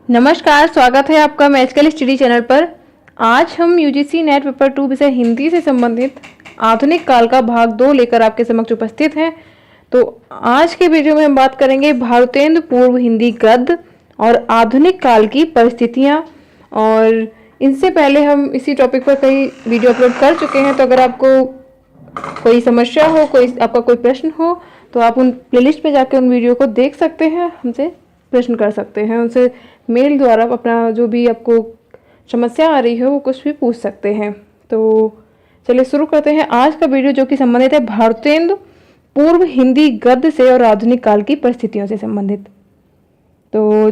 नमस्कार, स्वागत है आपका मैजिकल स्टडी चैनल पर। आज हम यूजीसी नेट पेपर 2 विषय हिंदी से संबंधित आधुनिक काल का भाग 2 लेकर आपके समक्ष उपस्थित हैं। तो आज के वीडियो में हम बात करेंगे भारतेंदु पूर्व हिंदी गद्य और आधुनिक काल की परिस्थितियां। और इनसे पहले हम इसी टॉपिक पर कई वीडियो अपलोड कर चुके हैं। तो अगर आपको कोई समस्या हो, आपका कोई प्रश्न हो, तो आप उन प्लेलिस्ट पे जाकर उन वीडियो को देख सकते हैं, हमसे प्रश्न कर सकते हैं, उनसे मेल द्वारा अपना जो भी आपको समस्या आ रही है वो कुछ भी पूछ सकते हैं। तो चलिए शुरू करते हैं आज का वीडियो, जो कि संबंधित है भारतेंदु पूर्व हिंदी गद्य से और आधुनिक काल की परिस्थितियों से संबंधित। तो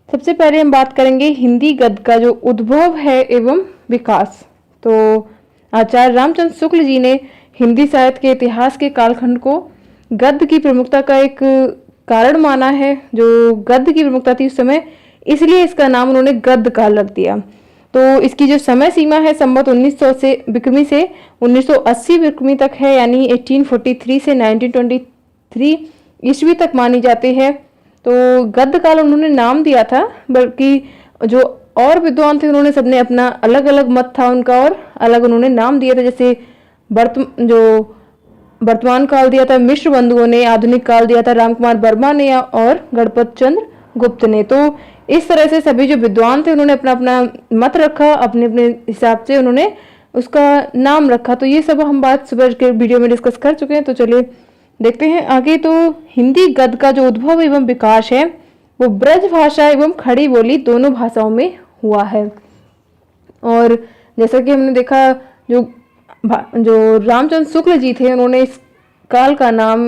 सबसे पहले हम बात करेंगे हिंदी गद्य का जो उद्भव है एवं विकास। तो आचार्य रामचंद्र शुक्ल जी ने हिंदी साहित्य के इतिहास के कालखंड को गद्य की प्रमुखता का एक कारण माना है। जो गद्य की प्रमुखता थी उस समय, इसलिए इसका नाम उन्होंने गद्य काल रख दिया। तो इसकी जो समय सीमा है संवत 1900 से विक्रमी से 1980 विक्रमी तक है, यानी 1843 से 1923 ईस्वी तक मानी जाती है। तो गद्य काल उन्होंने नाम दिया था, बल्कि जो और विद्वान थे उन्होंने सबने अपना अलग अलग मत था उनका और अलग उन्होंने नाम दिया था। जैसे वर्तमान काल दिया था मिश्र बंधुओं ने, आधुनिक काल दिया था रामकुमार वर्मा ने और गणपत चंद्र गुप्त ने। तो इस तरह से सभी जो विद्वान थे उन्होंने अपना अपना मत रखा, अपने अपने हिसाब से उन्होंने उसका नाम रखा। तो ये सब हम बात सुबह के वीडियो में डिस्कस कर चुके हैं। तो चलिए देखते हैं आगे। तो हिंदी गद्य का जो उद्भव एवं विकास है वो ब्रज भाषा एवं खड़ी बोली दोनों भाषाओं में हुआ है। और जैसा कि हमने देखा, जो रामचंद्र शुक्ल जी थे उन्होंने इस काल का नाम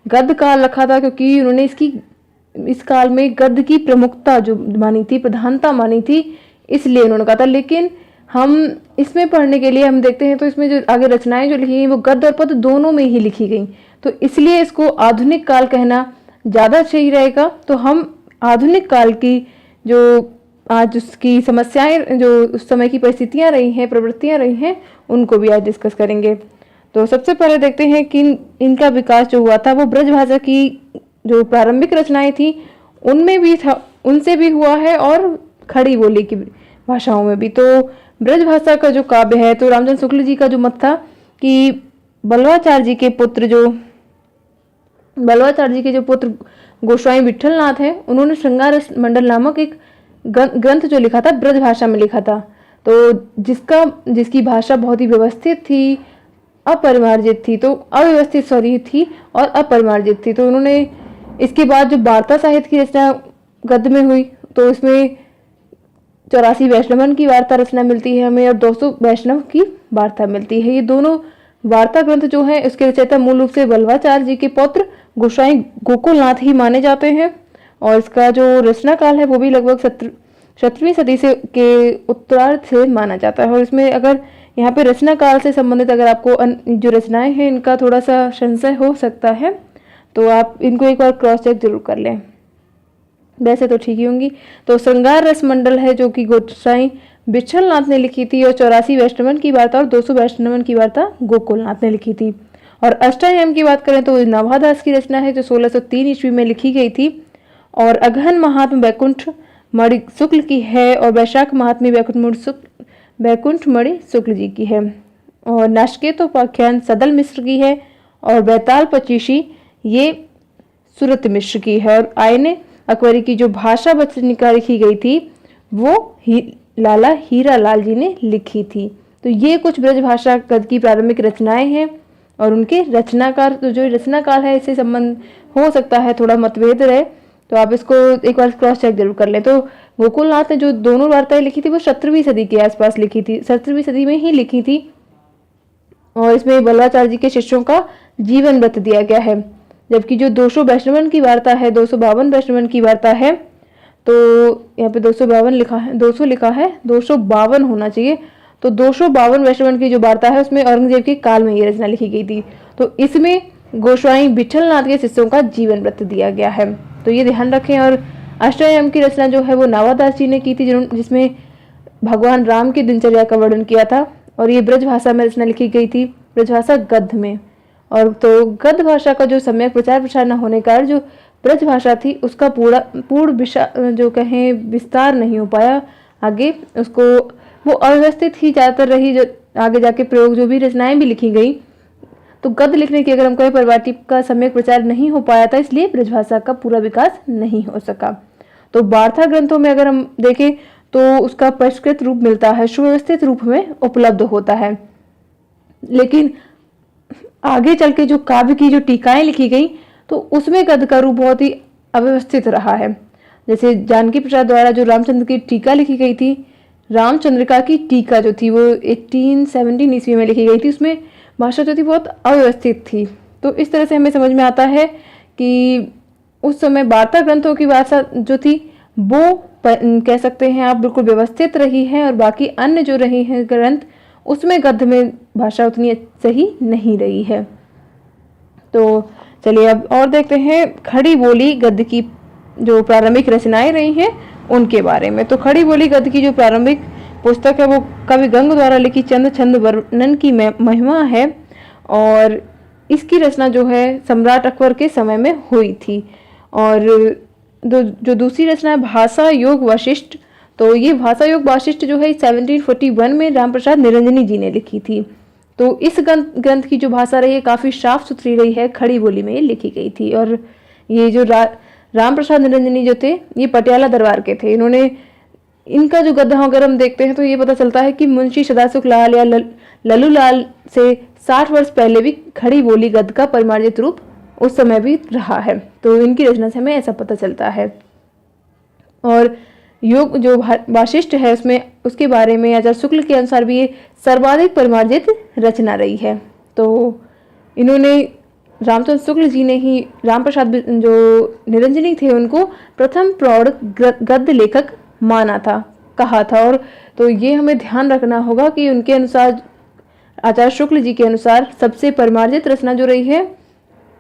गद्य काल रखा था, क्योंकि उन्होंने इस काल में गद्य की प्रमुखता जो मानी थी, प्रधानता मानी थी, इसलिए उन्होंने कहा था। लेकिन हम इसमें पढ़ने के लिए हम देखते हैं तो इसमें जो आगे रचनाएं जो लिखी गई वो गद्य और पद्य दोनों में ही लिखी गई। तो इसलिए इसको आधुनिक काल कहना ज़्यादा सही रहेगा। तो हम आधुनिक काल की जो आज उसकी समस्याएं, जो उस समय की परिस्थितियां रही हैं, प्रवृत्तियां रही हैं, उनको भी आज डिस्कस करेंगे। तो सबसे पहले देखते हैं कि इनका विकास जो हुआ था वो ब्रज भाषा की जो प्रारंभिक रचनाएं थी उनमें भी था, उनसे भी हुआ है और खड़ी बोली की भाषाओं में भी। तो ब्रज भाषा का जो काव्य है, तो रामचंद्र शुक्ल जी का जो मत था कि बल्लवाचार्य जी के पुत्र गोस्वामी विठलनाथ हैं, उन्होंने श्रृंगार रस मंडल नामक एक ग्रंथ जो लिखा था ब्रज भाषा में लिखा था। तो जिसकी भाषा बहुत ही व्यवस्थित थी, अपरिमार्जित थी, तो अव्यवस्थित थी और अपरिमार्जित थी। तो उन्होंने इसके बाद जो वार्ता साहित्य की रचना गद्य में हुई, तो इसमें 84 वैष्णवन की वार्ता रचना मिलती है हमें और 200 वैष्णव की वार्ता मिलती है। ये दोनों वार्ता ग्रंथ जो है इसके रचयिता मूल रूप से बल्लवाचार्य जी के पौत्र गोसाई गोकुलनाथ ही माने जाते हैं। और इसका जो रचना काल है वो भी लगभग 17वीं सदी से के उत्तरार्ध से माना जाता है। और इसमें अगर यहाँ पे रचना काल से संबंधित अगर आपको जो रचनाएं हैं इनका थोड़ा सा संशय हो सकता है, तो आप इनको एक बार क्रॉस चेक जरूर कर लें। वैसे तो ठीक ही होंगी। तो श्रृंगार रस मंडल है जो कि गोसाई विठलनाथ ने लिखी थी, और 84 वैष्णवन की वार्ता और 200 वैष्णवन की वार्ता गोकुलनाथ ने लिखी थी। और अष्टाध्यायी की बात करें तो नवादास की रचना है जो 1603 ईस्वी में लिखी गई थी। और अगहन महात्म वैकुंठ मणि शुक्ल की है, और वैशाख महात्म्य वैकुंठ मणि शुक्ल जी की है। और नाशकेतोपाख्यान सदल मिश्र की है, और बैताल पचीसी ये सुरत मिश्र की है। और आयने अकबरी की जो भाषा वचनिका लिखी गई थी वो लाला हीरा लाल जी ने लिखी थी। तो ये कुछ ब्रज भाषा गद्य की प्रारंभिक रचनाएं हैं। और उनके रचनाकार तो जो रचना काल है इससे संबंध हो सकता है थोड़ा मतभेद रहे, तो आप इसको एक बार क्रॉस चेक जरूर कर लें। तो गोकुलनाथ ने जो दोनों वार्ताएं लिखी थी वो 17वीं सदी के आसपास लिखी थी, 17वीं सदी में ही लिखी थी। और इसमें बल्लवाचार्य जी के शिष्यों का जीवन वृत्त दिया गया है। जबकि जो 200 वैष्णवन की वार्ता है, 252 वैष्णवन की वार्ता है, तो यहाँ पे 252 लिखा है, 200 लिखा है, 252 होना चाहिए। तो 252 वैष्णवन की जो वार्ता है उसमें औरंगजेब के काल में ये रचना लिखी गई थी। तो इसमें गोस्वामी विठलनाथ के शिष्यों का जीवन वृत्त दिया गया है, तो ये ध्यान रखें। और अष्टाध्यायी की रचना जो है वो नावादास जी ने की थी, जिसमें भगवान राम की दिनचर्या का वर्णन किया था। और ये ब्रज भाषा में रचना लिखी गई थी, ब्रज भाषा गद्य में। और तो गद्य भाषा का जो सम्यक प्रचार प्रसार न होने का जो ब्रजभाषा थी उसका पूर्ण जो कहें विस्तार नहीं हो पाया। आगे उसको वो अव्यवस्थित ही ज़्यादातर रही, जो आगे जाके प्रयोग जो भी रचनाएं भी लिखी गई, तो गद्य लिखने की अगर हम कहें परिपाटी का सम्यक प्रचार नहीं हो पाया था, इसलिए ब्रजभाषा का पूरा विकास नहीं हो सका। तो वार्ता ग्रंथों में अगर हम देखें तो उसका परिष्कृत रूप मिलता है, सुव्यवस्थित रूप में उपलब्ध होता है। लेकिन आगे चल के जो काव्य की जो टीकाएं लिखी गई तो उसमें गद्य का रूप बहुत ही अव्यवस्थित रहा है। जैसे जानकी प्रसाद द्वारा जो रामचंद्र की टीका लिखी गई थी, रामचंद्रिका की टीका जो थी वो 1817 ईस्वी में लिखी गई थी, उसमें भाषा जो थी बहुत अव्यवस्थित थी। तो इस तरह से हमें समझ में आता है कि उस समय वार्ता ग्रंथों की भाषा जो थी वो कह सकते हैं आप बिल्कुल व्यवस्थित रही है, और बाकी अन्य जो रही हैं ग्रंथ उसमें गद्य में भाषा उतनी सही नहीं रही है। तो चलिए अब और देखते हैं खड़ी बोली गद्य की जो प्रारंभिक रचनाएं रही हैं उनके बारे में। तो खड़ी बोली गद्य की जो प्रारंभिक पुस्तक है वो कवि गंग द्वारा लिखी चंद छंद वर्णन की महिमा है, और इसकी रचना जो है सम्राट अकबर के समय में हुई थी। और जो दूसरी रचना है भाषा योग वशिष्ठ, तो ये भाषा योग वशिष्ठ जो है 1741 में रामप्रसाद निरंजनी जी ने लिखी थी। तो इस ग्रंथ की जो भाषा रही है काफ़ी साफ सुथरी रही है, खड़ी बोली में लिखी गई थी। और ये जो रामप्रसाद निरंजनी जो थे ये पटियाला दरबार के थे। इन्होंने इनका जो गद्य अगर हम देखते हैं तो ये पता चलता है कि मुंशी सदासुख लाल या लल्लू लाल से 60 वर्ष पहले भी खड़ी बोली गद्य का परिमार्जित रूप उस समय भी रहा है। तो इनकी रचना से हमें ऐसा पता चलता है। और योग जो वाशिष्ठ है उसमें उसके बारे में आचार्य शुक्ल के अनुसार भी ये सर्वाधिक परिमार्जित रचना रही है। तो इन्होंने रामचंद्र शुक्ल जी ने ही रामप्रसाद जो निरंजनी थे उनको प्रथम प्रौढ़ गद्य लेखक माना था, कहा था। और तो ये हमें ध्यान रखना होगा कि उनके अनुसार, आचार्य शुक्ल जी के अनुसार सबसे परिमार्जित रचना जो रही है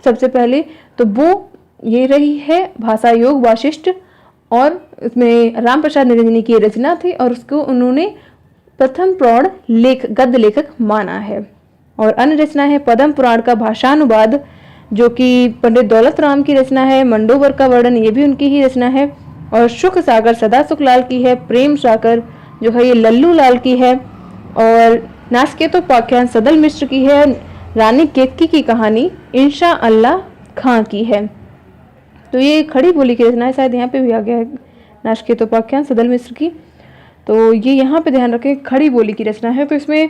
सबसे पहले तो वो ये रही है भाषा योग वाशिष्ठ, और उसमें रामप्रसाद निरंजनी की रचना थी और उसको उन्होंने प्रथम प्रौढ़ गद्य लेखक माना है। और अन्य रचना है पद्म पुराण का भाषानुवाद जो कि पंडित दौलत राम की रचना है। मंडोवर का वर्णन ये भी उनकी ही रचना है। और सुख सागर सदासुख लाल की है। प्रेम सागर जो है ये लल्लू लाल की है। और नासकेतोपाख्यान सदल मिश्र की है। रानी केतकी की कहानी इंशा अल्लाह खां की है। तो ये खड़ी बोली की रचना है, शायद यहाँ पे भी आ गया है नासकेतोपाख्यान सदल मिश्र की। तो ये यहाँ पे ध्यान रखें खड़ी बोली की रचना है। तो इसमें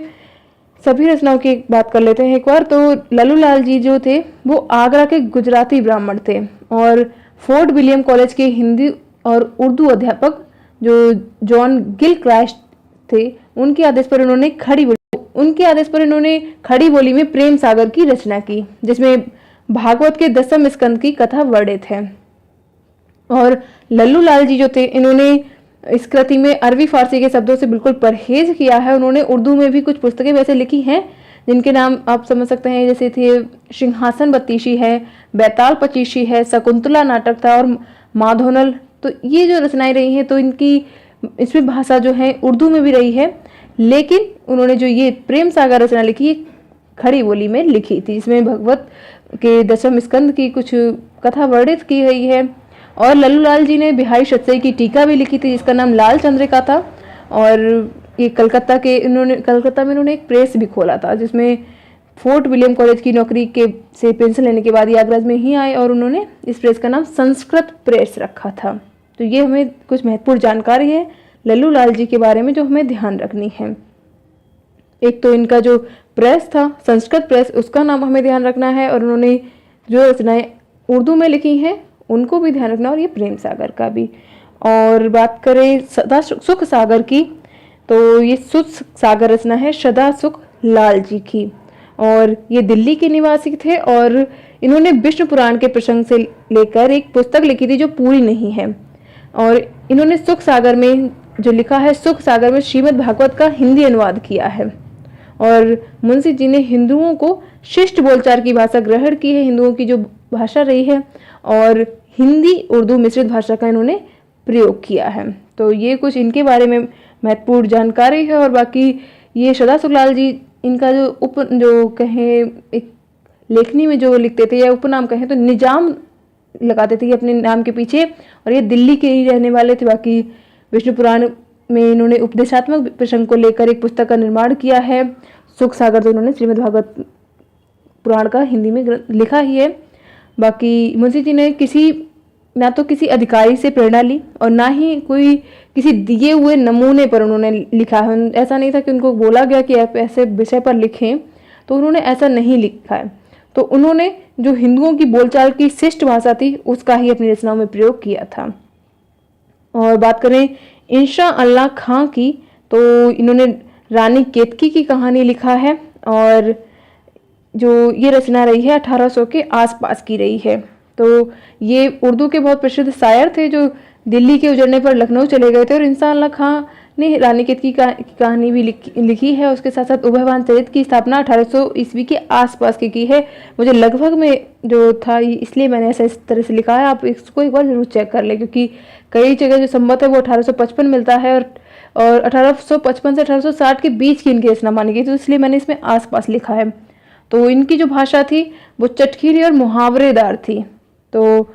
सभी रचनाओं की बात कर लेते हैं एक बार। तो लल्लू लाल जी जो थे वो आगरा के गुजराती ब्राह्मण थे और फोर्ट विलियम कॉलेज के हिंदी और उर्दू अध्यापक जो जॉन गिल क्राइस्ट थे उनके आदेश पर इन्होंने खड़ी बोली में प्रेम सागर की रचना की, जिसमें भागवत के 10वें स्कंद की कथा वर्णित है। और लल्लू लाल जी जो थे इन्होंने इस कृति में अरबी फारसी के शब्दों से बिल्कुल परहेज किया है। उन्होंने उर्दू में भी कुछ पुस्तकें वैसे लिखी हैं जिनके नाम आप समझ सकते हैं, जैसे थे सिंहासन बत्तीसी है, बैताल पचीसी है, शकुंतला नाटक था और माधोनल। तो ये जो रचनाएं रही हैं तो इनकी इसमें भाषा जो है उर्दू में भी रही है, लेकिन उन्होंने जो ये प्रेम सागर रचना लिखी खड़ी बोली में लिखी थी, जिसमें भगवत के 10वें स्कंद की कुछ कथा वर्णित की गई है। और लल्लू लाल जी ने बिहारी सत्सई की टीका भी लिखी थी जिसका नाम लाल चंद्रिका था। और ये कलकत्ता में इन्होंने एक प्रेस भी खोला था, जिसमें फोर्ट विलियम कॉलेज की नौकरी से पेंशन लेने के बाद ये आगरा में ही आए और उन्होंने इस प्रेस का नाम संस्कृत प्रेस रखा था। तो ये हमें कुछ महत्वपूर्ण जानकारी है लल्लू लाल जी के बारे में जो हमें ध्यान रखनी है। एक तो इनका जो प्रेस था संस्कृत प्रेस, उसका नाम हमें ध्यान रखना है, और उन्होंने जो रचनाएं उर्दू में लिखी हैं उनको भी ध्यान रखना, और ये प्रेम सागर का भी। और बात करें सदा सुख सागर की, तो ये सुख सागर रचना है सदा सुख लाल जी की, और ये दिल्ली के निवासी थे और इन्होंने विष्णु पुराण के प्रसंग से लेकर एक पुस्तक लिखी थी जो पूरी नहीं है। और इन्होंने सुख सागर में जो लिखा है, सुख सागर में श्रीमद् भागवत का हिंदी अनुवाद किया है। और मुंशी जी ने हिंदुओं को शिष्ट बोलचाल की भाषा ग्रहण की है, हिंदुओं की जो भाषा रही है, और हिंदी उर्दू मिश्रित भाषा का इन्होंने प्रयोग किया है। तो ये कुछ इनके बारे में महत्वपूर्ण जानकारी है। और बाकी ये सदा सुख लाल जी इनका जो कहें एक लेखनी में जो लिखते थे या उपनाम कहें तो निजाम लगाते थे अपने नाम के पीछे, और ये दिल्ली के ही रहने वाले थे। बाकी विष्णु पुराण में इन्होंने उपदेशात्मक प्रसंग को लेकर एक पुस्तक का निर्माण किया है। सुख सागर तो इन्होंने श्रीमद् भागवत पुराण का हिंदी में लिखा ही है। बाकी मुंशी जी ने ना तो किसी अधिकारी से प्रेरणा ली और ना ही कोई किसी दिए हुए नमूने पर उन्होंने लिखा है। ऐसा नहीं था कि उनको बोला गया कि आप ऐसे विषय पर लिखें, तो उन्होंने ऐसा नहीं लिखा है। तो उन्होंने जो हिंदुओं की बोलचाल की शिष्ट भाषा थी उसका ही अपनी रचनाओं में प्रयोग किया था। और बात करें इंशा अल्लाह खां की, तो इन्होंने रानी केतकी की कहानी लिखा है, और जो ये रचना रही है 1800 के आसपास की रही है। तो ये उर्दू के बहुत प्रसिद्ध शायर थे जो दिल्ली के उजड़ने पर लखनऊ चले गए थे, और इंशा अल्लाह खां ने रानी केतकी की कहानी भी लिखी है। उसके साथ साथ उभयवान चरित की स्थापना 1800 ईस्वी के आसपास की है। मुझे लगभग में जो था इसलिए मैंने ऐसा इस तरह से लिखा है, आप इसको एक बार जरूर चेक कर लें, क्योंकि कई जगह जो संबत है वो 1855 मिलता है, और 1855 से 1860 के बीच की इनकी रचना मानी गई, तो इसलिए मैंने इसमें आसपास लिखा है। तो इनकी जो भाषा थी वो चटखीली और मुहावरेदार थी, तो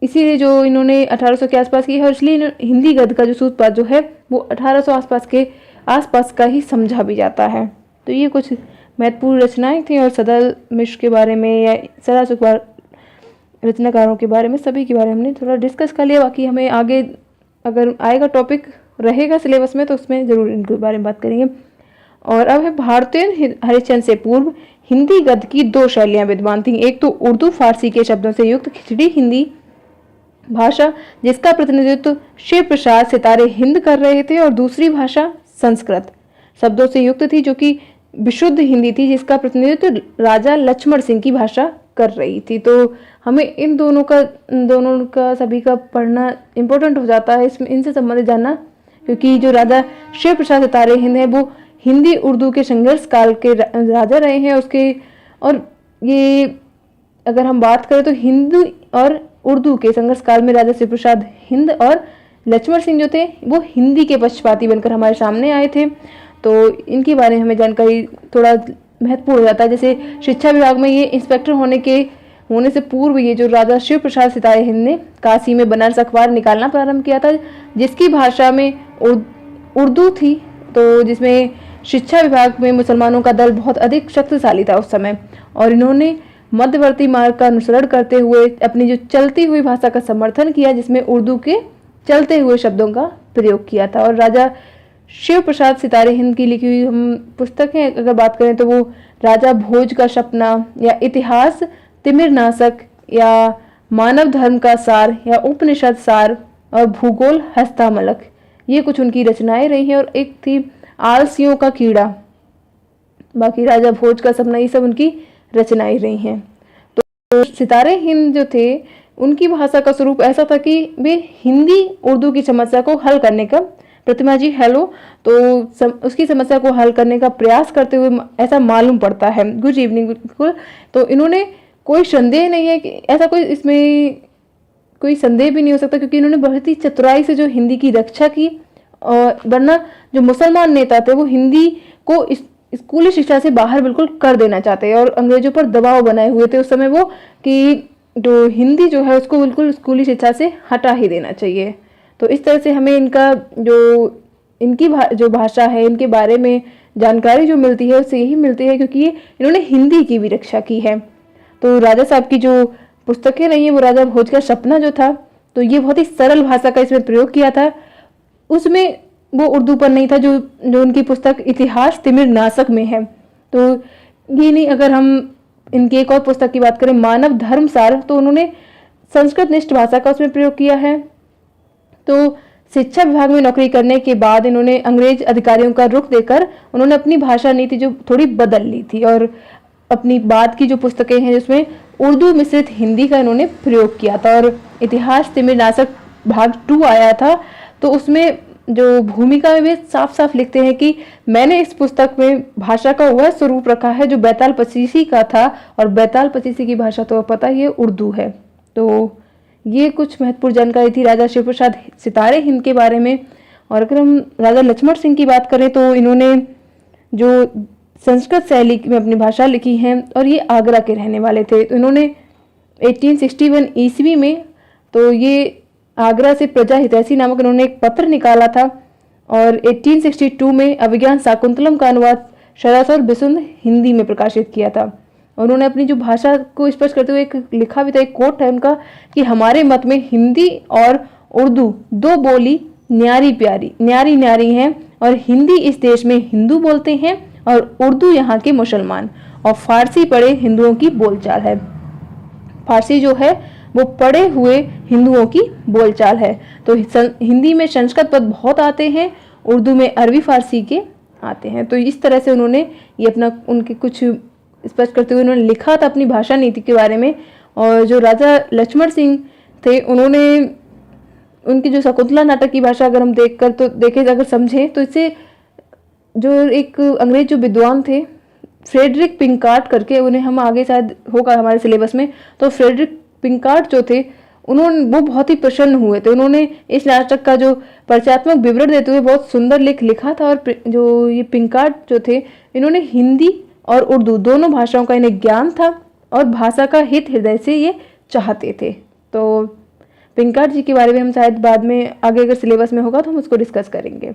इसीलिए जो इन्होंने 1800 के आसपास की है, और इसलिए हिंदी गद्य का जो सूत्रपात जो है वो 1800 आसपास का ही समझा भी जाता है। तो ये कुछ महत्वपूर्ण रचनाएं थी, और सदल मिश्र के बारे में या सदा सुखबार रचनाकारों के बारे में सभी के बारे में हमने थोड़ा डिस्कस कर लिया। बाकी हमें आगे अगर आएगा टॉपिक रहेगा सिलेबस में तो उसमें ज़रूर इनके बारे में बात करेंगे। और अब है भारतीय हरिश्चंद्र से पूर्व हिंदी गद्य की दो शैलियाँ विद्यमान थीं। एक तो उर्दू फारसी के शब्दों से युक्त खिचड़ी हिंदी भाषा जिसका प्रतिनिधित्व शिव प्रसाद सितारे हिंद कर रहे थे, और दूसरी भाषा संस्कृत शब्दों से युक्त थी जो कि विशुद्ध हिंदी थी जिसका प्रतिनिधित्व राजा लक्ष्मण सिंह की भाषा कर रही थी। तो हमें इन दोनों का सभी का पढ़ना इम्पोर्टेंट हो जाता है, इसमें इनसे संबंधित जानना, क्योंकि जो राजा शिव प्रसाद सितारे हिंद है वो हिंदी उर्दू के संघर्ष काल के राजा रहे हैं उसके। और ये अगर हम बात करें तो हिंदी और उर्दू के संघर्ष काल में राजा शिव प्रसाद हिंद और लक्ष्मण सिंह जो थे वो हिंदी के पक्षपाती बनकर हमारे सामने आए थे। तो इनके बारे में हमें जानकारी थोड़ा महत्वपूर्ण हो जाता है। जैसे शिक्षा विभाग में ये इंस्पेक्टर होने से पूर्व ये जो राजा शिव प्रसाद सितारे हिंद ने काशी में बनारस अखबार निकालना प्रारंभ किया था जिसकी भाषा में उर्दू थी, तो जिसमें शिक्षा विभाग में मुसलमानों का दल बहुत अधिक शक्तिशाली था उस समय, और इन्होंने मध्यवर्ती मार्ग का अनुसरण करते हुए अपनी जो चलती हुई भाषा का समर्थन किया जिसमें उर्दू के चलते हुए शब्दों का प्रयोग किया था। और राजा शिव प्रसाद सितारे हिंद की लिखी हुई हम पुस्तकें अगर बात करें तो वो राजा भोज का सपना या इतिहास तिमिर नाशक या मानव धर्म का सार या उपनिषद सार और भूगोल हस्तामलक, ये कुछ उनकी रचनाएं रही हैं। और एक थी आलसियों का कीड़ा, बाकी राजा भोज का सपना, ये सब उनकी रचनाएं रही हैं। तो सितारे हिंद जो थे उनकी भाषा का स्वरूप ऐसा था कि वे हिंदी उर्दू की समस्या को हल करने का, प्रतिमा जी हेलो, तो उसकी समस्या को हल करने का प्रयास करते हुए ऐसा मालूम पड़ता है। गुड इवनिंग बिल्कुल। तो इन्होंने कोई संदेह नहीं है कि ऐसा कोई इसमें कोई संदेह भी नहीं हो सकता क्योंकि इन्होंने बहुत ही चतुराई से जो हिंदी की रक्षा की, और वरना जो मुसलमान नेता थे वो हिंदी को स्कूली शिक्षा से बाहर बिल्कुल कर देना चाहते हैं और अंग्रेजों पर दबाव बनाए हुए थे उस समय वो कि जो हिंदी जो है उसको बिल्कुल स्कूली शिक्षा से हटा ही देना चाहिए। तो इस तरह से हमें इनका जो भाषा है इनके बारे में जानकारी जो मिलती है उससे यही मिलती है क्योंकि इन्होंने हिंदी की भी रक्षा की है। तो राजा साहब की जो पुस्तकें रही हैं वो राजा भोज का सपना जो था, तो ये बहुत ही सरल भाषा का इसमें प्रयोग किया था, उसमें वो उर्दू पर नहीं था जो उनकी पुस्तक इतिहास तिमिर नाशक में है। तो ये नहीं, अगर हम इनकी एक और पुस्तक की बात करें मानव धर्म सार, तो उन्होंने संस्कृत निष्ठ भाषा का उसमें प्रयोग किया है। तो शिक्षा विभाग में नौकरी करने के बाद इन्होंने अंग्रेज अधिकारियों का रुख देकर उन्होंने अपनी भाषा नीति जो थोड़ी बदल ली थी और अपनी बाद की जो पुस्तकें हैं जिसमें उर्दू मिश्रित हिंदी का इन्होंने प्रयोग किया था। और इतिहास तिमिर नाशक भाग 2 आया था, तो उसमें जो भूमिका में वे साफ साफ लिखते हैं कि मैंने इस पुस्तक में भाषा का वह स्वरूप रखा है जो बैताल पचीसी का था, और बैताल पचीसी की भाषा तो पता ही है उर्दू है। तो ये कुछ महत्वपूर्ण जानकारी थी राजा शिव प्रसाद सितारे हिंद के बारे में। और अगर हम राजा लक्ष्मण सिंह की बात करें तो इन्होंने जो संस्कृत शैली में अपनी भाषा लिखी है और ये आगरा के रहने वाले थे, तो इन्होंने 1861 ईस्वी में तो ये आगरा से प्रजा हितैषी नामक उन्होंने एक पत्र निकाला था, और 1862 में अभिज्ञान शाकुंतलम का अनुवाद सरस और बिसुंद हिंदी में प्रकाशित किया था। उन्होंने अपनी जो भाषा को स्पष्ट करते हुए एक लिखा भी था, एक कोट है उनका कि हमारे मत में हिंदी और उर्दू दो बोली न्यारी प्यारी न्यारी न्यारी हैं, और हिंदी इस देश में हिंदू बोलते हैं और उर्दू यहाँ के मुसलमान, और फारसी पढ़े हिंदुओं की बोलचाल है। फारसी जो है वो पढ़े हुए हिंदुओं की बोलचाल है। तो हिंदी में संस्कृत पद बहुत आते हैं, उर्दू में अरबी फारसी के आते हैं। तो इस तरह से उन्होंने ये अपना उनके कुछ स्पष्ट करते हुए उन्होंने लिखा था अपनी भाषा नीति के बारे में। और जो राजा लक्ष्मण सिंह थे, उन्होंने उनकी जो शकुंतला नाटक की भाषा अगर हम देखें अगर समझें तो इससे जो एक अंग्रेज जो विद्वान थे फ्रेडरिक पिंकार्ट करके, उन्हें हम आगे शायद होगा हमारे सिलेबस में, तो फ्रेडरिक पिंकार्ट जो थे वो बहुत ही प्रसन्न हुए थे। उन्होंने इस नाटक का जो परिचयात्मक विवरण देते हुए बहुत सुंदर लेख लिखा था। और जो ये पिंकार्ट जो थे, इन्होंने हिंदी और उर्दू दोनों भाषाओं का इन्हें ज्ञान था और भाषा का हित हृदय से ये चाहते थे। तो पिंकार्ट जी के बारे में हम शायद बाद में आगे अगर सिलेबस में होगा तो हम उसको डिस्कस करेंगे।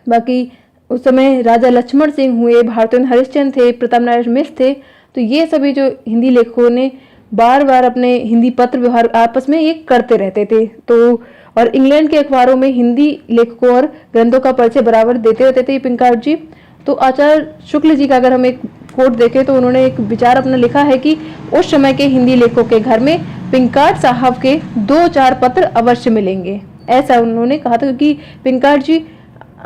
बाकी उस समय राजा लक्ष्मण सिंह हुए, भारतेंद्र हरिश्चंद्र थे, प्रताप नारायण मिश्र थे। तो ये सभी जो हिंदी लेखकों ने बार बार अपने हिंदी पत्र व्यवहार आपस में ये करते रहते थे। तो और इंग्लैंड के अखबारों में हिंदी लेखकों और ग्रंथों का परिचय बराबर देते रहते थे पिंकार्ट जी। तो आचार्य शुक्ल जी का अगर हम एक कोट देखें तो उन्होंने एक विचार अपना लिखा है कि उस समय के हिंदी लेखकों के घर में पिंकार्ट साहब के 2-4 पत्र अवश्य मिलेंगे, ऐसा उन्होंने कहा था। क्योंकि पिंकार्ट जी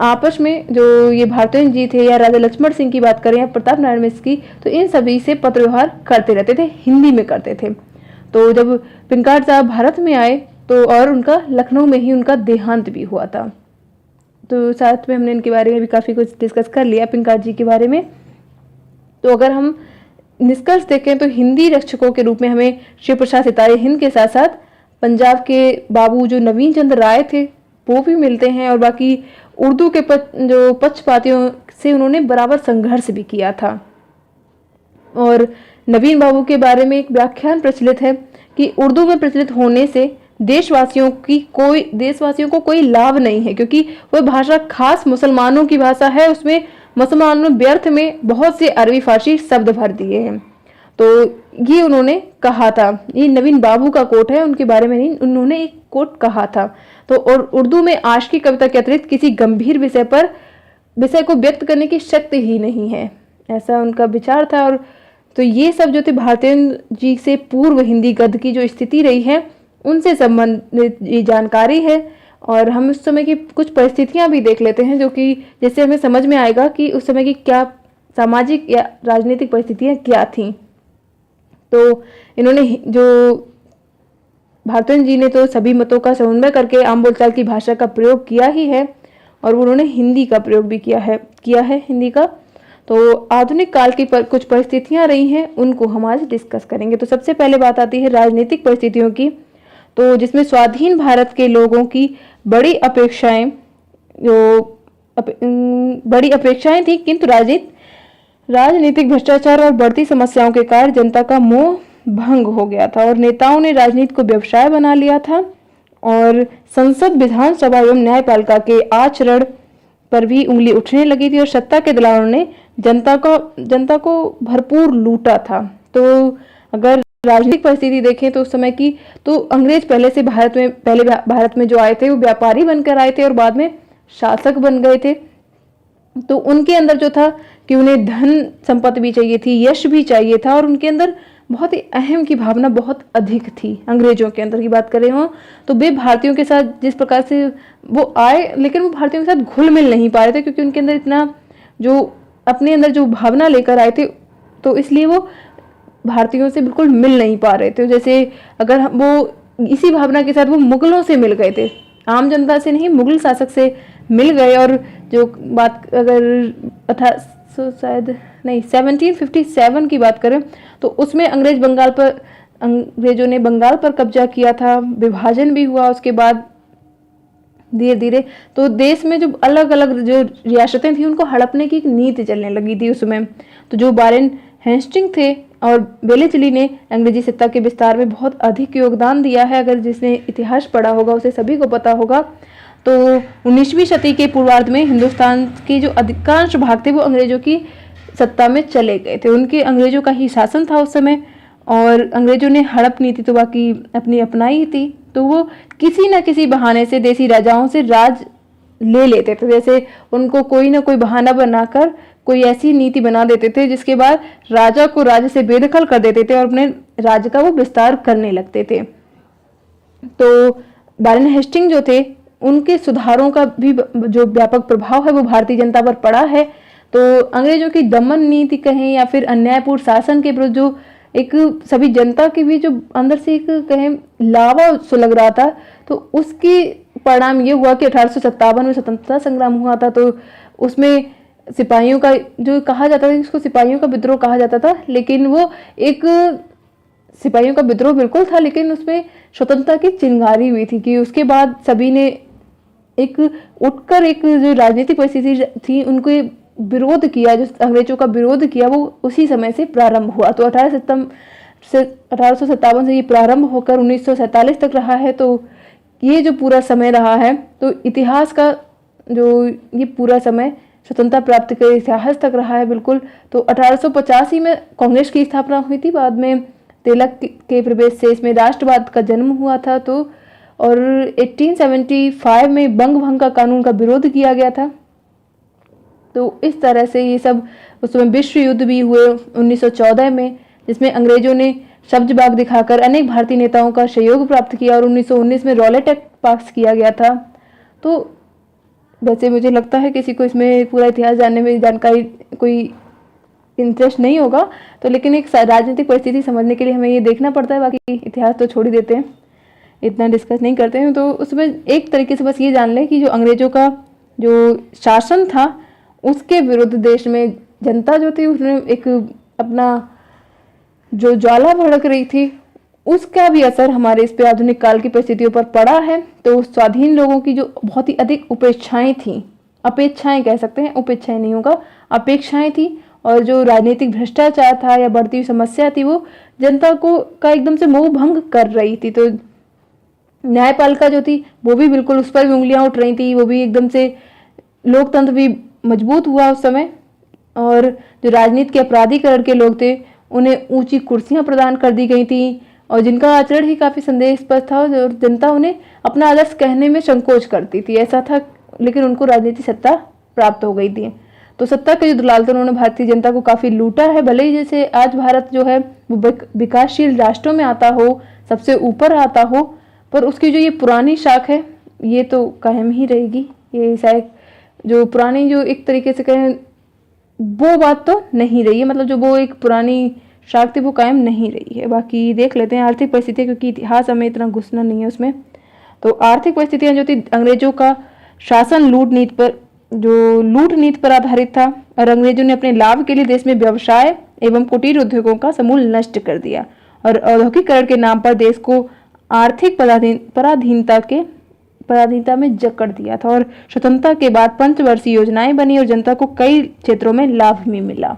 आपस में जो ये भारतेंद्र जी थे या राजा लक्ष्मण सिंह की बात करें या प्रताप नारायण मिश्र की, तो इन सभी से पत्र व्यवहार करते रहते थे, हिंदी में करते थे। तो जब पिंकार्ट साहब भारत में आए तो और उनका लखनऊ में ही उनका देहांत भी हुआ था। तो साथ में हमने इनके बारे में भी काफ़ी कुछ डिस्कस कर लिया पिंकार्ट जी के बारे में। तो अगर हम निष्कर्ष देखें तो हिंदी रक्षकों के रूप में हमें शिव प्रसाद सितारे हिंद के साथ साथ पंजाब के बाबू जो नवीन चंद्र राय थे वो भी मिलते हैं। और बाकी उर्दू के जो पक्षपातियों से उन्होंने बराबर संघर्ष भी किया था। और नवीन बाबू के बारे में एक व्याख्यान प्रचलित है कि उर्दू में प्रचलित होने से देशवासियों को कोई लाभ नहीं है, क्योंकि वह भाषा खास मुसलमानों की भाषा है। उसमें मुसलमानों ने व्यर्थ में बहुत से अरबी फारसी शब्द भर दिए हैं। तो ये उन्होंने कहा था, ये नवीन बाबू का कोट है, उनके बारे में नहीं, उन्होंने एक कोट कहा था। तो और उर्दू में आशिकी कविता के अतिरिक्त किसी गंभीर विषय को व्यक्त करने की शक्ति ही नहीं है, ऐसा उनका विचार था। और तो ये सब जो थे भारतेंद्र जी से पूर्व हिंदी गद्य की जो स्थिति रही है उनसे संबंधित ये जानकारी है। और हम उस समय की कुछ परिस्थितियां भी देख लेते हैं जो कि जिससे हमें समझ में आएगा कि उस समय की क्या सामाजिक या राजनीतिक परिस्थितियां क्या थीं। तो इन्होंने जो भारतेंद्र जी ने तो सभी मतों का समन्वय करके आम बोलचाल की भाषा का प्रयोग किया ही है, और उन्होंने हिंदी का प्रयोग भी किया है हिंदी का। तो आधुनिक काल की कुछ परिस्थितियां रही हैं, उनको हम आज डिस्कस करेंगे। तो सबसे पहले बात आती है राजनीतिक परिस्थितियों की, तो जिसमें स्वाधीन भारत के लोगों की बड़ी अपेक्षाएं थी, किंतु राजनीतिक भ्रष्टाचार और बढ़ती समस्याओं के कारण जनता का मोह भंग हो गया था और नेताओं ने राजनीति को व्यवसाय बना लिया था। और संसद, विधानसभा एवं न्यायपालिका के आचरण पर भी उंगली उठने लगी थी और सत्ता के दलालों ने जनता को भरपूर लूटा था। तो अगर राजनीतिक परिस्थिति देखें तो उस समय की, तो अंग्रेज पहले भारत में जो आए थे वो व्यापारी बनकर आए थे और बाद में शासक बन गए थे। तो उनके अंदर जो था कि उन्हें धन संपत्ति भी चाहिए थी, यश भी चाहिए था, और उनके अंदर बहुत ही अहम की भावना बहुत अधिक थी। अंग्रेजों के अंदर की बात करें हो तो वे भारतीयों के साथ जिस प्रकार से वो आए, लेकिन वो भारतीयों के साथ घुल मिल नहीं पा रहे थे, क्योंकि उनके अंदर इतना जो अपने अंदर जो भावना लेकर आए थे, तो इसलिए वो भारतीयों से बिल्कुल मिल नहीं पा रहे थे। जैसे अगर वो इसी भावना के साथ वो मुगलों से मिल गए थे, आम जनता से नहीं, मुगल शासक से मिल गए। और जो बात अगर 1757 की बात करें तो उसमें अंग्रेजों ने बंगाल पर कब्जा किया था, विभाजन भी हुआ। उसके बाद धीरे धीरे तो देश में जो अलग अलग जो रियासतें थी उनको हड़पने की एक नीति चलने लगी थी उस समय। तो जो वारेन हेस्टिंग थे और वेलेस्ली ने अंग्रेजी सत्ता के विस्तार में बहुत अधिक योगदान दिया है। अगर जिसने इतिहास पढ़ा होगा उसे सभी को पता होगा। तो 19वीं शती के पूर्वार्ध में हिंदुस्तान के जो अधिकांश भाग थे वो अंग्रेजों की सत्ता में चले गए थे। उनके अंग्रेजों का ही शासन था उस समय, और अंग्रेजों ने हड़प नीति तो बाकी अपनी अपनाई थी। तो वो किसी न किसी बहाने से देसी राजाओं से राज ले लेते थे। जैसे उनको कोई ना कोई बहाना बनाकर कोई ऐसी नीति बना देते थे जिसके बाद राजा को राज्य से बेदखल कर देते थे और अपने राज्य का वो विस्तार करने लगते थे। तो वारेन हेस्टिंग जो थे उनके सुधारों का भी जो व्यापक प्रभाव है वो भारतीय जनता पर पड़ा है। तो अंग्रेजों की दमन नीति कहें या फिर अन्यायपूर्ण शासन के विरुद्ध जो एक सभी जनता के भी जो अंदर से एक कहें लावा सुलग रहा था, तो उसकी परिणाम ये हुआ कि 1857 में स्वतंत्रता संग्राम हुआ था। तो उसमें सिपाहियों का जो कहा जाता था, इसको सिपाहियों का विद्रोह कहा जाता था, लेकिन वो एक सिपाहियों का विद्रोह बिल्कुल था, लेकिन उसमें स्वतंत्रता की चिंगारी हुई थी कि उसके बाद सभी ने एक उठकर एक जो राजनीतिक परिस्थिति थी उनके विरोध किया, जो अंग्रेजों का विरोध किया, वो उसी समय से प्रारंभ हुआ। तो 1857 से ये प्रारंभ होकर 1947 तक रहा है। तो ये जो पूरा समय रहा है, तो इतिहास का जो ये पूरा समय स्वतंत्रता प्राप्ति के इतिहास तक रहा है बिल्कुल। तो 1885 में कांग्रेस की स्थापना हुई थी। बाद में तिलक के प्रवेश से इसमें राष्ट्रवाद का जन्म हुआ था। तो और 1875 में बंग भंग का कानून का विरोध किया गया था। तो इस तरह से ये सब उस समय विश्व युद्ध भी हुए 1914 में, जिसमें अंग्रेजों ने शब्दबाग दिखाकर अनेक भारतीय नेताओं का सहयोग प्राप्त किया और 1919 में रॉलेट एक्ट पास किया गया था। तो वैसे मुझे लगता है किसी को इसमें पूरा इतिहास जानने में जानकारी कोई इंटरेस्ट नहीं होगा, तो लेकिन एक राजनीतिक परिस्थिति समझने के लिए हमें ये देखना पड़ता है। बाकी इतिहास तो छोड़ ही देते हैं, इतना डिस्कस नहीं करते हैं। तो उसमें एक तरीके से बस ये जान लें कि जो अंग्रेजों का जो शासन था उसके विरुद्ध देश में जनता जो थी उसने एक अपना जो ज्वाला भड़क रही थी, उसका भी असर हमारे इस पे आधुनिक काल की परिस्थितियों पर पड़ा है। तो स्वाधीन लोगों की जो बहुत ही अधिक उपेक्षाएं थी, अपेक्षाएं कह सकते हैं, उपेक्षाएं नहीं होगा, अपेक्षाएं थी, और जो राजनीतिक भ्रष्टाचार था या बढ़ती हुई समस्या थी वो जनता को का एकदम से मोह भंग कर रही थी। तो न्यायपालिका जो थी वो भी बिल्कुल उस पर भी उंगलियां उठ रही थी, वो भी एकदम से लोकतंत्र भी मजबूत हुआ उस समय। और जो राजनीति के अपराधीकरण के लोग थे उन्हें ऊंची कुर्सियां प्रदान कर दी गई थी, और जिनका आचरण ही काफी संदेहास्पद था और जनता उन्हें अपना आदर्श कहने में संकोच करती थी, ऐसा था। लेकिन उनको राजनीतिक सत्ता प्राप्त हो गई थी। तो सत्ता के जो दुलाल थे उन्होंने भारतीय जनता को काफी लूटा है। भले ही जैसे आज भारत जो है वो विकासशील राष्ट्रों में आता हो, सबसे ऊपर आता हो, पर उसकी जो ये पुरानी शाख है ये तो कायम ही रहेगी। ये शायद जो पुरानी जो एक तरीके से कहें वो बात तो नहीं रही है, मतलब जो वो एक पुरानी शाख थी वो कायम नहीं रही है। बाकी देख लेते हैं आर्थिक परिस्थितियाँ, क्योंकि इतिहास हमें इतना घुसना नहीं है उसमें। तो आर्थिक परिस्थितियाँ जो थी, अंग्रेजों का शासन लूट नीति पर आधारित था, और अंग्रेजों ने अपने लाभ के लिए देश में व्यवसाय एवं कुटीर उद्योगों का समूल नष्ट कर दिया, और औद्योगिकरण के नाम पर देश को आर्थिक पराधीनता में जकड़ दिया था। और स्वतंत्रता के बाद पंचवर्षीय योजनाएं बनी और जनता को कई क्षेत्रों में लाभ भी मिला।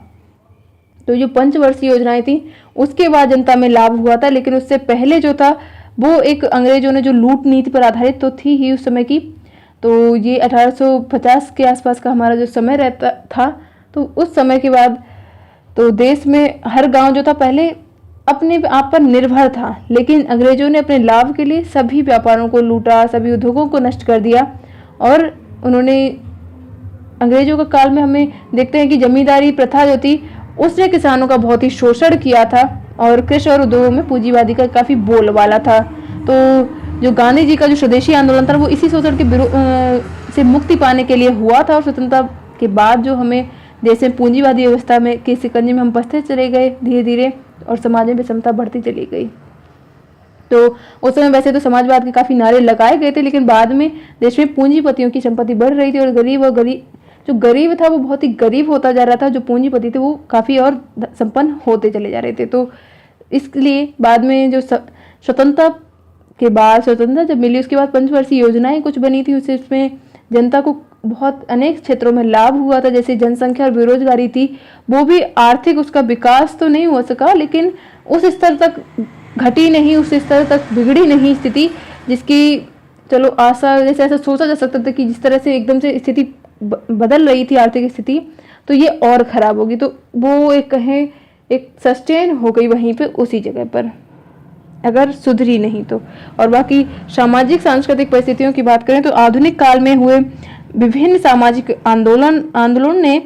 तो जो पंचवर्षीय योजनाएं थी उसके बाद जनता में लाभ हुआ था, लेकिन उससे पहले जो था वो एक अंग्रेजों ने जो लूट नीति पर आधारित तो थी ही उस समय की। तो ये 1850 के आसपास का हमारा जो समय रहता था, तो उस समय के बाद तो देश में हर गांव जो था पहले अपने आप पर निर्भर था, लेकिन अंग्रेजों ने अपने लाभ के लिए सभी व्यापारों को लूटा, सभी उद्योगों को नष्ट कर दिया। और उन्होंने अंग्रेजों का काल में हमें देखते हैं कि जमींदारी प्रथा जो थी उसने किसानों का बहुत ही शोषण किया था, और कृषि और उद्योगों में पूंजीवादी का काफी बोलबाला था। तो जो गांधी जी का जो स्वदेशी आंदोलन था वो इसी शोषण के से मुक्ति पाने के लिए हुआ था। और स्वतंत्रता के बाद जो हमें देश में पूंजीवादी व्यवस्था में के शिकंजे में हम फंसते चले गए धीरे धीरे, और समाज में विषमता बढ़ती चली गई। तो उस समय वैसे तो समाजवाद के काफी नारे लगाए गए थे, लेकिन बाद में देश में पूंजीपतियों की संपत्ति बढ़ रही थी, और जो गरीब था वो बहुत ही गरीब होता जा रहा था, जो पूंजीपति थे वो काफी और संपन्न होते चले जा रहे थे। तो इसलिए बाद में जो स्वतंत्रता जब मिली उसके बाद पंचवर्षीय योजनाएं कुछ बनी थी, उसमें जनता को बहुत अनेक क्षेत्रों में लाभ हुआ था, जैसे जनसंख्या और बेरोजगारी थी, वो भी आर्थिक उसका विकास तो नहीं हो सका, लेकिन उस स्तर तक घटी नहीं, उस स्तर तक बिगड़ी नहीं स्थिति, जिसकी चलो आशा, जैसे ऐसा सोचा जा सकता था कि जिस तरह से एकदम से स्थिति बदल रही थी आर्थिक स्थिति, तो ये और खराब होगी, तो वो एक कहें एक सस्टेन हो गई वहीं पे उसी जगह पर, अगर सुधरी नहीं तो। और बाकी सामाजिक सांस्कृतिक परिस्थितियों की बात करें तो आधुनिक काल में हुए विभिन्न सामाजिक आंदोलन ने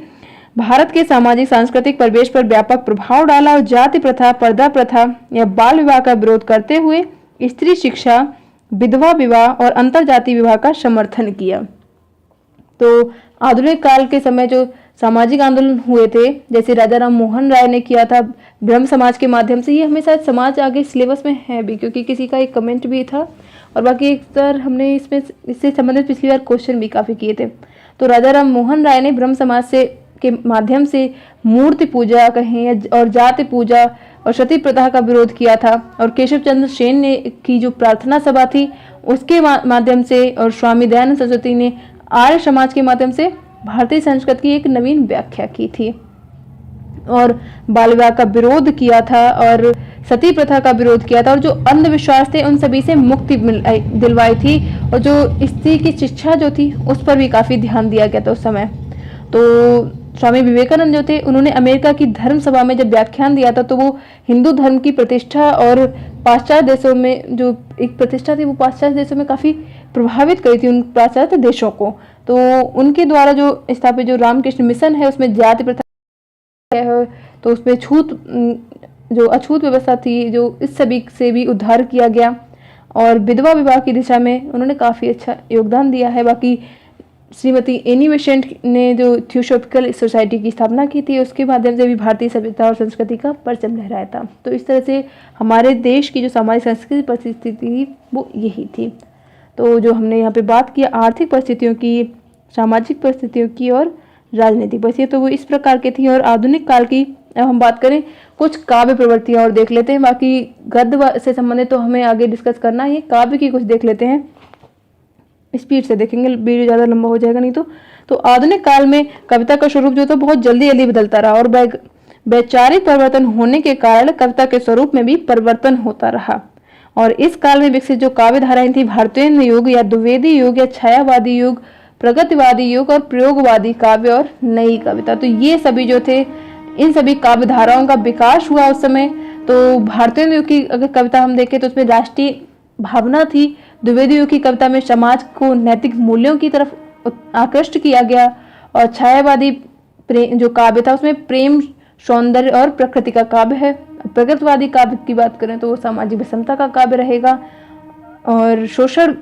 भारत के सामाजिक सांस्कृतिक परिवेश पर व्यापक प्रभाव डाला और जाति प्रथा, पर्दा प्रथा या बाल विवाह का विरोध करते हुए स्त्री शिक्षा, विधवा विवाह और अंतरजातीय विवाह का समर्थन किया। तो आधुनिक काल के समय जो सामाजिक आंदोलन हुए थे, जैसे राजा राम मोहन राय ने किया था ब्रह्म समाज के माध्यम से, ये हमें शायद समाज आगे सिलेबस में है भी, क्योंकि किसी का एक कमेंट भी था, और बाकी एक सर हमने इसमें इससे संबंधित पिछली बार क्वेश्चन भी काफ़ी किए थे। तो राजा राम मोहन राय ने ब्रह्म समाज से के माध्यम से मूर्ति पूजा कहें और जाति पूजा और सती प्रथा का विरोध किया था, और केशव चंद्र सेन ने की जो प्रार्थना सभा थी उसके माध्यम से, और स्वामी दयानंद सरस्वती ने आर्य समाज के माध्यम से भारतीय संस्कृति की एक नवीन व्याख्या की थी, और बाल विवाह का विरोध किया था, और सती प्रथा का विरोध किया था, और जो अंधविश्वास थे उन सभी से मुक्ति दिलवाई थी, और जो स्त्री की शिक्षा जो थी उस पर भी काफी ध्यान दिया गया था उस समय। तो स्वामी विवेकानंद जो थे, उन्होंने अमेरिका की धर्म सभा में जब व्याख्यान दिया था, तो वो हिंदू धर्म की प्रतिष्ठा और पाश्चात्य देशों में जो एक प्रतिष्ठा थी वो पाश्चात्य देशों में काफी प्रभावित करी थी उन पाश्चात्य देशों को। तो उनके द्वारा जो स्थापित जो रामकृष्ण मिशन है उसमें जाति प्रथा है, तो उसमें जो अछूत व्यवस्था थी जो इस सभी से भी उद्धार किया गया, और विधवा विवाह की दिशा में उन्होंने काफ़ी अच्छा योगदान दिया है। बाकी श्रीमती एनी बेसेंट ने जो थियोसॉफिकल सोसाइटी की स्थापना की थी उसके माध्यम से भी भारतीय सभ्यता और संस्कृति का परचम लहराया था। तो इस तरह से हमारे देश की जो सामाजिक सांस्कृतिक परिस्थिति थी वो यही थी। तो जो हमने यहाँ पे बात की आर्थिक परिस्थितियों की, सामाजिक परिस्थितियों की और राजनीतिक परिस्थितियों, तो वो इस प्रकार की थी। और आधुनिक काल की अब हम बात करें कुछ काव्य प्रवृत्तियाँ और देख लेते हैं, बाकी गद्य से संबंधित तो हमें आगे डिस्कस करना है, काव्य की कुछ देख लेते हैं, स्पीड से देखेंगे, वीडियो ज़्यादा लंबा हो जाएगा नहीं तो आधुनिक काल में कविता का स्वरूप जो था बहुत जल्दी जल्दी बदलता रहा, और वैचारिक परिवर्तन होने के कारण कविता के स्वरूप में भी परिवर्तन होता रहा। और इस काल में विकसित जो काव्य धाराएं थी, भारतीय युग या द्विवेदी युग या छायावादी युग, प्रगतिवादी युग और प्रयोगवादी काव्य और नई कविता, तो ये सभी जो थे इन सभी काव्य धाराओं का विकास हुआ उस समय। तो भारतीय युग की अगर कविता हम देखें तो उसमें राष्ट्रीय भावना थी, द्विवेदी युग की कविता में समाज को नैतिक मूल्यों की तरफ आकृष्ट किया गया, और छायावादी जो काव्य था उसमें प्रेम, सौंदर्य और प्रकृति का काव्य है। प्रगतिवादी काव्य की बात करें तो वो सामाजिक विषमता का काव्य रहेगा, और शोषण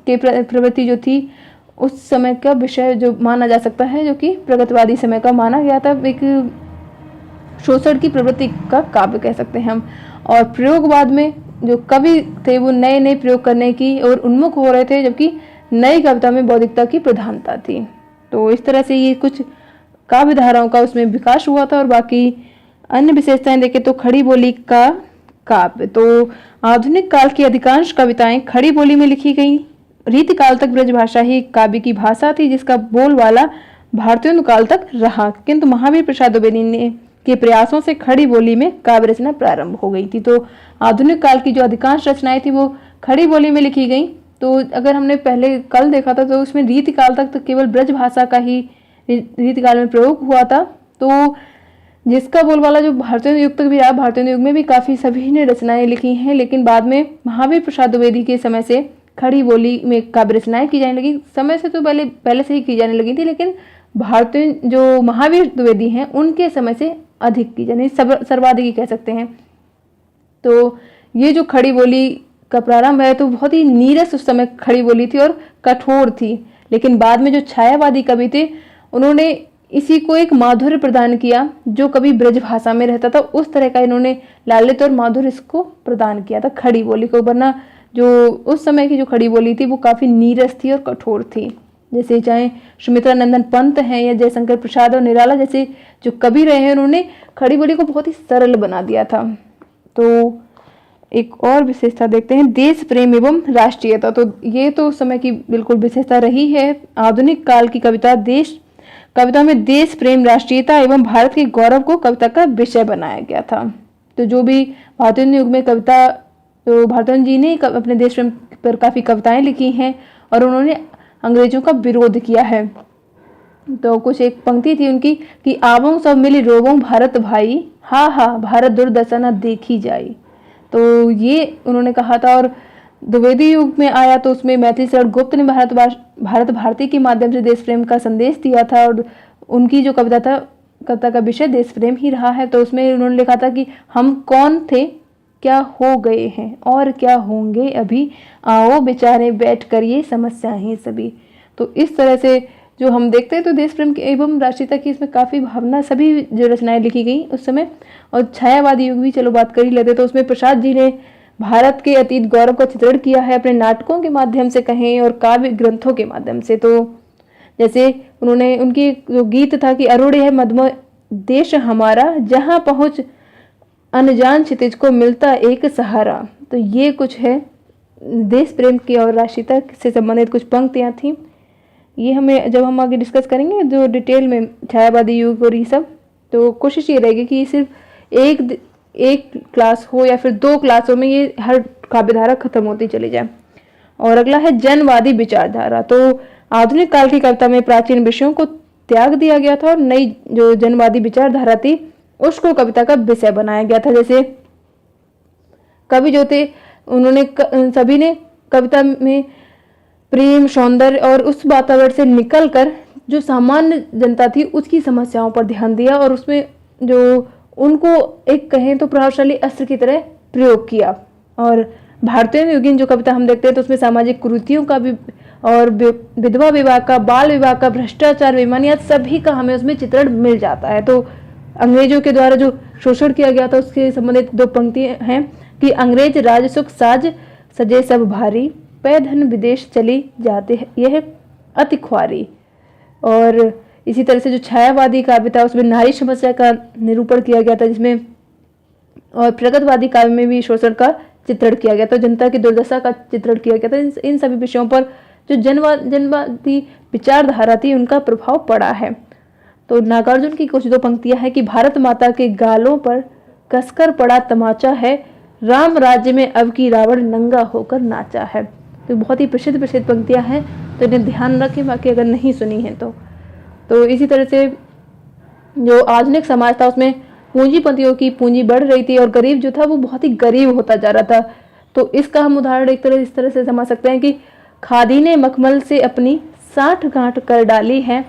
के प्रवृत्ति जो थी उस समय का विषय जो माना जा सकता है, जो कि प्रगतिवादी समय का माना गया था, एक शोषण की प्रवृत्ति का काव्य कह सकते हैं हम। और प्रयोगवाद में जो कवि थे वो नए नए प्रयोग करने की और उन्मुख हो रहे थे, जबकि नई कविता में बौद्धिकता की प्रधानता थी। तो इस तरह से ये कुछ काव्य धाराओं का उसमें विकास हुआ था। और बाकी अन्य विशेषताएं देखें तो खड़ी बोली का काव्य, तो आधुनिक काल की अधिकांश कविताएं खड़ी बोली में लिखी गई। रीतिकाल तक ब्रजभाषा ही काव्य की भाषा थी, जिसका बोलबाला भारतीय काल तक रहा, किंतु महावीर प्रसाद द्विवेदी ने के प्रयासों से खड़ी बोली में काव्य रचना प्रारंभ हो गई थी। तो आधुनिक काल की जो अधिकांश रचनाएं थी वो खड़ी बोली में लिखी गई। तो अगर हमने पहले कल देखा था तो उसमें रीतिकाल तक तो केवल ब्रज भाषा का ही रीतिकाल में प्रयोग हुआ था, तो जिसका बोलबाला जो भारतीय युग तक भी रहा। भारतीय युग में भी काफ़ी सभी ने रचनाएं लिखी हैं, लेकिन बाद में महावीर प्रसाद द्विवेदी के समय से खड़ी बोली में काव्य रचनाएं की जाने लगी। समय से तो पहले से ही की जाने लगी थी, लेकिन भारतीय जो महावीर द्विवेदी हैं उनके समय से अधिक की जाने, सर्वाधिक ही कह सकते हैं। तो ये जो खड़ी बोली का प्रारंभ है तो बहुत ही नीरस उस समय खड़ी बोली थी और कठोर थी, लेकिन बाद में जो छायावादी कवि थे उन्होंने इसी को एक माधुर्य प्रदान किया, जो कभी ब्रज भाषा में रहता था उस तरह का इन्होंने लालित और माधुर्य इसको प्रदान किया था खड़ी बोली को। वरना जो उस समय की जो खड़ी बोली थी वो काफ़ी नीरस थी और कठोर थी। जैसे चाहे सुमित्रा नंदन पंत हैं या जयशंकर प्रसाद और निराला जैसे जो कवि रहे हैं, उन्होंने खड़ी बोली को बहुत ही सरल बना दिया था। तो एक और विशेषता देखते हैं, देश प्रेम एवं राष्ट्रीयता। तो ये तो उस समय की बिल्कुल विशेषता रही है। आधुनिक काल की कविता में देश प्रेम, राष्ट्रीयता एवं भारत के गौरव को कविता का विषय बनाया गया था। तो जो भी भारतीय युग में कविता, तो भारतन जी ने अपने देश प्रेम पर काफ़ी कविताएं लिखी हैं और उन्होंने अंग्रेजों का विरोध किया है। तो कुछ एक पंक्ति थी उनकी कि आवों सब मिली रोवों भारत भाई, हा हा भारत दुर्दशा न देखी जाई। तो ये उन्होंने कहा था। और द्विवेदी युग में आया तो उसमें मैथिली शरण गुप्त ने भारत भारती के माध्यम से देश प्रेम का संदेश दिया था और उनकी जो कविता का विषय देश प्रेम ही रहा है। तो उसमें उन्होंने लिखा था कि हम कौन थे, क्या हो गए हैं और क्या होंगे अभी, आओ बेचारे बैठ कर ये समस्याएं सभी। तो इस तरह से जो हम देखते हैं तो देश प्रेम की एवं राष्ट्रीयता की इसमें काफ़ी भावना, सभी जो रचनाएं लिखी गई उस समय। और छायावादी युग भी चलो बात कर ही लेते, तो उसमें प्रसाद जी ने भारत के अतीत गौरव का चित्रण किया है अपने नाटकों के माध्यम से कहें और काव्य ग्रंथों के माध्यम से। तो जैसे उन्होंने, उनकी जो गीत था कि अरुण है मधुमय देश हमारा, जहाँ पहुँच अनजान क्षितिज को मिलता एक सहारा। तो ये कुछ है देश प्रेम की और राष्ट्रीयता से संबंधित कुछ पंक्तियाँ थीं। ये हमें जब हम आगे डिस्कस करेंगे जो डिटेल में छायावादी युग और ये सब, तो कोशिश ये रहेगी कि सिर्फ एक क्लास हो या फिर 2 क्लासों में ये हर काव्यधारा खत्म होती चली जाए। और अगला है जनवादी विचारधारा। तो आधुनिक काल की कविता में प्राचीन विषयों को त्याग दिया गया था और नई जो जनवादी विचारधारा थी उसको कविता का विषय बनाया गया था। जैसे कवि जो थे उन्होंने सभी ने कविता में प्रेम, सौंदर्य और उस वातावरण से निकलकर जो सामान्य जनता थी उसकी समस्याओं पर ध्यान दिया और उसमें जो उनको एक कहें तो प्रभावशाली अस्त्र की तरह प्रयोग किया। और भारतीय युगीन जो कविता हम देखते हैं तो उसमें सामाजिक कुरीतियों का भी और विधवा विवाह का, बाल विवाह का, भ्रष्टाचार, बेईमानी सभी का हमें उसमें चित्रण मिल जाता है। तो अंग्रेजों के द्वारा जो शोषण किया गया था उसके संबंधित 2 पंक्तियां हैं कि अंग्रेज राज सुख साज सजे सब भारी, पै धन विदेश चली जाते यह अति ख्वारी। और इसी तरह से जो छायावादी काव्य था उसमें नारी समस्या का निरूपण किया गया था, जिसमें और प्रगतवादी काव्य में भी शोषण का चित्रण किया गया था, जनता की दुर्दशा का चित्रण किया गया था। इन सभी विषयों पर जो जनवादी विचारधारा थी उनका प्रभाव पड़ा है। तो नागार्जुन की कुछ 2 पंक्तियां हैं कि भारत माता के गालों पर कसकर पड़ा तमाचा है, राम राज्य में अब की रावण नंगा होकर नाचा है। तो बहुत ही प्रसिद्ध पंक्तियां हैं, तो इन्हें ध्यान रखें बाकी अगर नहीं सुनी है तो इसी तरह से जो आधुनिक समाज था उसमें पूंजीपतियों की पूंजी बढ़ रही थी और गरीब जो था वो बहुत ही गरीब होता जा रहा था। तो इसका हम उदाहरण इस तरह से समझ सकते हैं कि खादी ने मखमल से अपनी 60 गांठ कर डाली है,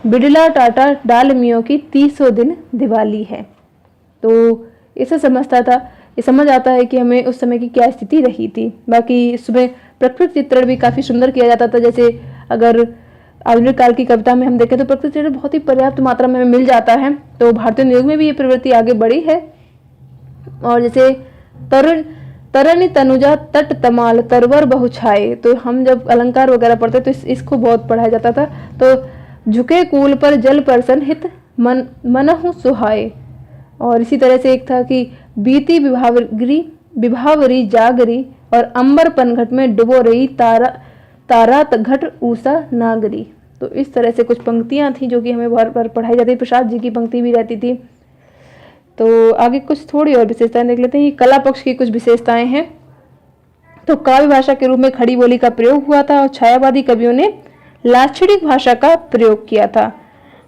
बिड़ला टाटा डालमियों की 300 दिन दिवाली है। तो इसे समझ आता है कि हमें उस समय की क्या स्थिति रही थी। बाकी इसमें प्रकृति चित्रण भी काफ़ी सुंदर किया जाता था। जैसे अगर आधुनिक काल की कविता में हम देखें तो प्रकृति चित्रण बहुत ही पर्याप्त मात्रा में मिल जाता है। तो भारतीय युग में भी ये प्रवृत्ति आगे बढ़ी है। और जैसे तरणी तनुजा तट तमाल तरवर बहु छाए, तो हम जब अलंकार वगैरह पढ़ते तो इसको बहुत पढ़ाया जाता था। तो झुके कूल पर जल परसन हित मनहु सुहाए। और इसी तरह से एक था कि बीती विभावरी जागरी और अंबर पनघट में डुबो रही तारा घट ऊषा नागरी। तो इस तरह से कुछ पंक्तियां थी जो कि हमें बार बार पढ़ाई जाती। प्रसाद जी की पंक्ति भी रहती थी। तो आगे कुछ थोड़ी और विशेषताएं देख लेते हैं। ये कला पक्ष की कुछ विशेषताएं हैं। तो काव्य भाषा के रूप में खड़ी बोली का प्रयोग हुआ था और छायावादी कवियों ने लाक्षणिक भाषा का प्रयोग किया था।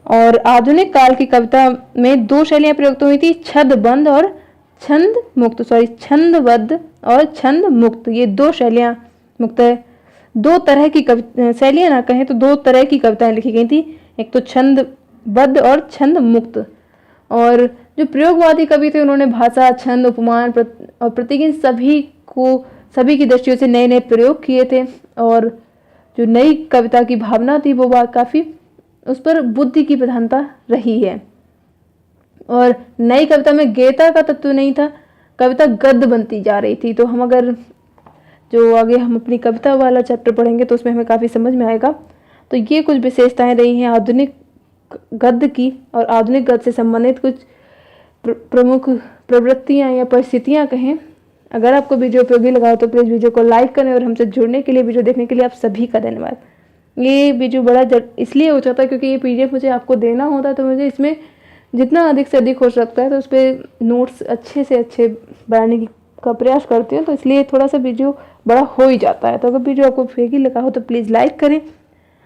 और आधुनिक काल की कविता में 2 शैलियां प्रयुक्त हुई थी, छंदबद्ध और छंदबद्ध और छंद मुक्त। ये 2 शैलियां मुक्त है। 2 तरह की शैलियां ना कहें तो 2 तरह की कविताएं लिखी गई थी, एक तो छंदबद्ध और छंद मुक्त। और जो प्रयोगवादी कवि थे उन्होंने भाषा, छंद, उपमान और प्रतीक सभी की दृष्टियों से नए प्रयोग किए थे। और जो नई कविता की भावना थी वो काफ़ी उस पर बुद्धि की प्रधानता रही है। और नई कविता में गेयता का तत्व नहीं था, कविता गद्य बनती जा रही थी। तो हम अगर जो आगे हम अपनी कविता वाला चैप्टर पढ़ेंगे तो उसमें हमें काफ़ी समझ में आएगा। तो ये कुछ विशेषताएं रही हैं आधुनिक गद्य की। और आधुनिक गद्य से संबंधित कुछ प्रमुख प्रवृत्तियां या परिस्थितियां कहें अगर आपको वीडियो उपयोगी लगा हो तो प्लीज़ वीडियो को लाइक करें, और हमसे जुड़ने के लिए, वीडियो देखने के लिए आप सभी का धन्यवाद। ये वीडियो बड़ा इसलिए हो जाता है क्योंकि ये PDF मुझे आपको देना होता है, तो मुझे इसमें जितना अधिक से अधिक हो सकता है तो उस पर नोट्स अच्छे से अच्छे बनाने का प्रयास करती हूँ, तो इसलिए थोड़ा सा वीडियो बड़ा हो ही जाता है। तो अगर वीडियो आपको उपयोगी लगा हो तो प्लीज़ लाइक करें,